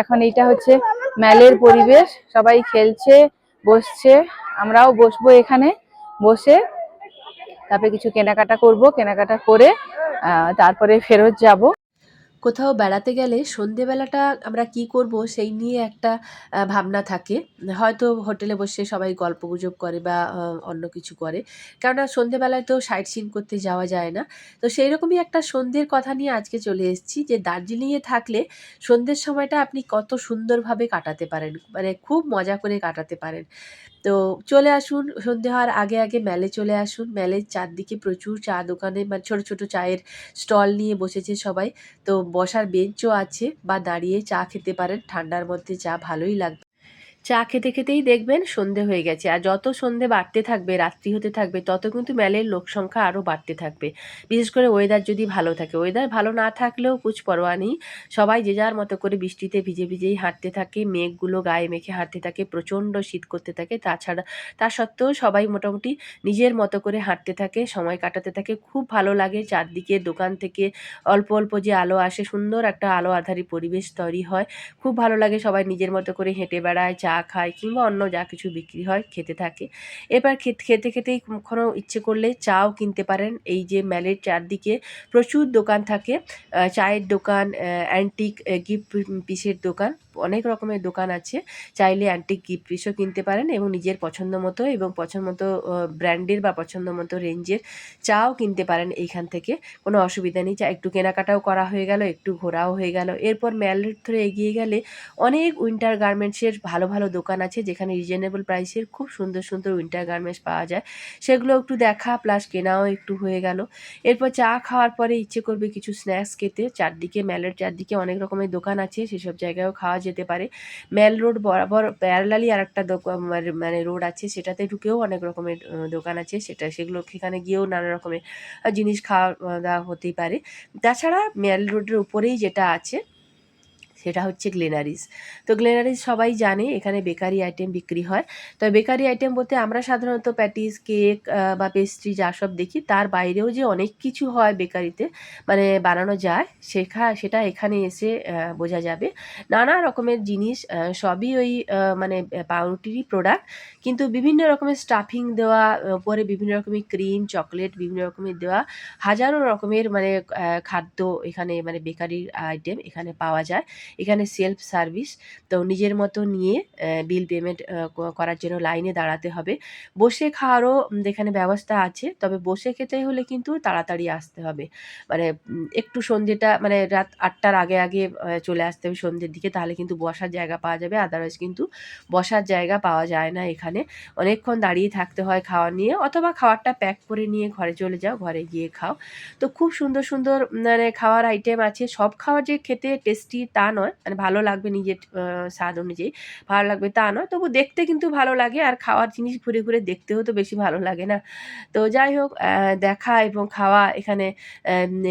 এখন এইটা হচ্ছে মেলের পরিবেশ, সবাই খেলছে, বসছে, আমরাও বসবো এখানে, বসে তারপরে কিছু কেনাকাটা করব, কেনাকাটা করে তারপরে ফেরত যাব। কোথাও বেড়াতে গেলে সন্ধেবেলাটা আমরা কি করব সেই নিয়ে একটা ভাবনা থাকে। হয়তো হোটেলে বসে সবাই গল্পগুজব করে বা অন্য কিছু করে। কেননা সন্ধেবেলায় তো সাইট সিইং করতে যাওয়া যায় না। তো সেই রকমই একটা সন্ধ্যের কথা নিয়ে আজকে চলে এসেছি যে দার্জিলিংয়ে থাকলে সন্ধ্যের সময়টা আপনি কত সুন্দরভাবে কাটাতে পারেন। মানে খুব মজা করে কাটাতে পারেন। তো চলে আসুন, সন্ধে হওয়ার আগে আগে মেলে চলে আসুন। মেলের চারদিকে প্রচুর চা দোকানে মানে ছোট ছোট চায়ের স্টল নিয়ে বসেছে সবাই। তো বসার বেঞ্চও আছে বা দাঁড়িয়ে চা খেতে পারেন। ঠান্ডার মধ্যে চা ভালোই লাগবে। চা খেতে খেতেই দেখবেন সন্ধে হয়ে গেছে। আর যত সন্ধে বাড়তে থাকবে, রাত্রি হতে থাকবে, তত কিন্তু মেলের লোক সংখ্যা আরও বাড়তে থাকবে। বিশেষ করে ওয়েদার যদি ভালো থাকে। ওয়েদার ভালো না থাকলেও কুছ পরোয়া নেই। সবাই যে যার মতো করে বৃষ্টিতে ভিজে ভিজেই হাঁটতে থাকে। মেঘগুলো গায়ে মেখে হাঁটতে থাকে। প্রচণ্ড শীত করতে থাকে। তা সত্ত্বেও সবাই মোটামুটি নিজের মতো করে হাঁটতে থাকে, সময় কাটাতে থাকে। খুব ভালো লাগে। চারদিকে দোকান থেকে অল্প অল্প যে আলো আসে, সুন্দর একটা আলো আঁধারি পরিবেশ তৈরি হয়। খুব ভালো লাগে। সবাই নিজের মতো করে হেঁটে বেড়ায়, চা খায় কিংবা অন্য যা কিছু বিক্রি হয় খেতে থাকে। এবার খেতে খেতেই কখনো ইচ্ছে করলে চাও কিনতে পারেন। এই যে মেলের চারদিকে প্রচুর দোকান থাকে। চায়ের দোকান, অ্যান্টিক গিফট পিসের দোকান, অনেক রকমের দোকান আছে। চাইলে অ্যান্টিক গিফট পিসও কিনতে পারেন এবং নিজের পছন্দ মতো এবং পছন্দ মতো ব্র্যান্ডের বা পছন্দ মতো রেঞ্জের চাও কিনতে পারেন এইখান থেকে। কোনো অসুবিধা নেই। একটু কেনাকাটাও করা হয়ে গেল, একটু ঘোরাও হয়ে গেল। এরপর মেল রোড ধরে এগিয়ে গেলে অনেক উইন্টার গার্মেন্টসের ভালো ভালো দোকান আছে, যেখানে রিজনেবল প্রাইসের খুব সুন্দর সুন্দর উইন্টার গার্মেন্টস পাওয়া যায়। সেগুলো একটু দেখা প্লাস কেনাও একটু হয়ে গেল। এরপর চা খাওয়ার পরে ইচ্ছে করবে কিছু স্ন্যাক্স খেতে। চারদিকে মেলের চারদিকে অনেক রকমের দোকান আছে, সেসব জায়গায়ও খাওয়া যেতে পারে। মেল রোড বরাবর প্যারালালি আর একটা দোকান মানে রোড আছে, সেটাতে ঢুকেও অনেক রকমের দোকান আছে। সেগুলো সেখানে গিয়েও নানা রকমের জিনিস খাওয়া দাওয়া হতেই পারে। তাছাড়া মেল রোডের উপরেই যেটা আছে সেটা হচ্ছে গ্লেনারিস। তো গ্লেনারিস সবাই জানে এখানে বেকারি আইটেম বিক্রি হয়। তো বেকারি আইটেম বলতে আমরা সাধারণত প্যাটিস, কেক বা পেস্ট্রি যা সব দেখি, তার বাইরেও যে অনেক কিছু হয় বেকারিতে, মানে বানানো যায়, সেটা এখানে এসে বোঝা যাবে। নানা রকমের জিনিস, সবই ওই মানে পাউরুটিরই প্রোডাক্ট, কিন্তু বিভিন্ন রকমের স্টাফিং দেওয়া, উপরে বিভিন্ন রকমের ক্রিম, চকলেট বিভিন্ন রকমের দেওয়া, হাজারো রকমের মানে খাদ্য এখানে, মানে বেকারির আইটেম এখানে পাওয়া যায়। এখানে সেলফ সার্ভিস। তো নিজের মতো নিয়ে বিল পেমেন্ট করার জন্য লাইনে দাঁড়াতে হবে। বসে খাওয়ারও এখানে ব্যবস্থা আছে। তবে বসে খেতে হলে কিন্তু তাড়াতাড়ি আসতে হবে। মানে একটু সন্ধ্যেটা মানে রাত ৮টার আগে আগে চলে আসতে হবে সন্ধ্যের দিকে, তাহলে কিন্তু বসার জায়গা পাওয়া যাবে। আদারওয়াইজ কিন্তু বসার জায়গা পাওয়া যায় না এখানে। অনেকক্ষণ দাঁড়িয়ে থাকতে হয় খাওয়ার নিয়ে, অথবা খাবারটা প্যাক করে নিয়ে ঘরে চলে যাও, ঘরে গিয়ে খাও। তো খুব সুন্দর সুন্দর মানে খাওয়ার আইটেম আছে। সব খাবার যে খেতে টেস্টি তা নয়, মানে ভালো লাগবে নিজের স্বাদ অনুযায়ী ভালো লাগবে তা নয়, তবু দেখতে কিন্তু ভালো লাগে। আর খাওয়ার জিনিস ঘুরে ঘুরে দেখতেও তো বেশি ভালো লাগে না? তো যাই হোক, দেখা এবং খাওয়া এখানে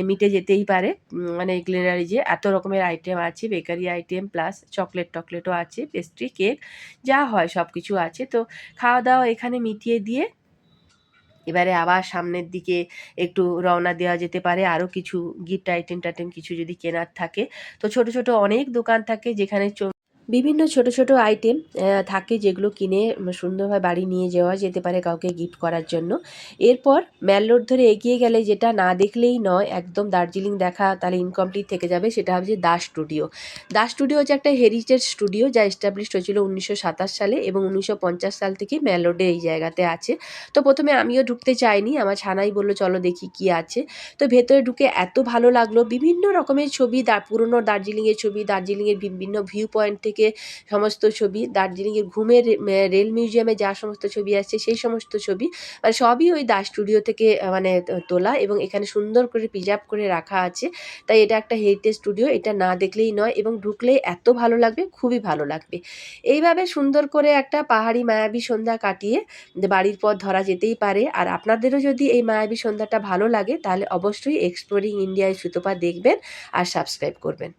মিটে যেতেই পারে। মানে গ্লেনারিজে এত রকমের আইটেম আছে, বেকারি আইটেম প্লাস চকলেটও আছে, পেস্ট্রি, কেক যা হয় সব কিছু আছে। তো খাওয়া দাওয়া এখানে মিটিয়ে দিয়ে এবারে আবার সামনের দিকে একটু রওনা দেওয়া যেতে পারে। আরও কিছু গিফট আইটেম কিছু যদি কেনার থাকে, তো ছোট ছোট অনেক দোকান থাকে যেখানে বিভিন্ন ছোট ছোট আইটেম থাকে, যেগুলো কিনে সুন্দরভাবে বাড়ি নিয়ে যাওয়া যেতে পারে কাউকে গিফট করার জন্য। এরপর মেল রোড ধরে এগিয়ে গেলে যেটা না দেখলেই নয়, একদম দার্জিলিং দেখা তাহলে ইনকমপ্লিট থেকে যাবে, সেটা হচ্ছে দাস স্টুডিও। দাস স্টুডিও হচ্ছে একটা হেরিটেজ স্টুডিও, যা এস্টাবলিশড হয়েছিল 1927 সালে এবং 1950 সাল থেকে মেল রোডে এই জায়গাতে আছে। তো প্রথমে আমিও ঢুকতে চাইনি, আমার ছানাই বলল চলো দেখি কি আছে। তো ভেতরে ঢুকে এত ভালো লাগলো, বিভিন্ন রকমের ছবি, পুরনো দার্জিলিংয়ের ছবি, দার্জিলিংয়ের বিভিন্ন ভিউ পয়েন্ট থেকে সমস্ত ছবি, দার্জিলিংয়ের ঘুমের রেল মিউজিয়ামে যা সমস্ত ছবি আসছে সেই সমস্ত ছবি, মানে সবই ওই দাস স্টুডিও থেকে মানে তোলা, এবং এখানে সুন্দর করে প্রিজার্ভ করে রাখা আছে। তাই এটা একটা হেরিটেজ স্টুডিও, এটা না দেখলেই নয়, এবং ঢুকলেই এত ভালো লাগবে, খুবই ভালো লাগবে। এইভাবে সুন্দর করে একটা পাহাড়ি মায়াবী সন্ধ্যা কাটিয়ে বাড়ির পথ ধরা যেতেই পারে। আর আপনাদেরও যদি এই মায়াবী সন্ধ্যাটা ভালো লাগে, তাহলে অবশ্যই এক্সপ্লোরিং ইন্ডিয়া সুতপা দেখবেন আর সাবস্ক্রাইব করবেন।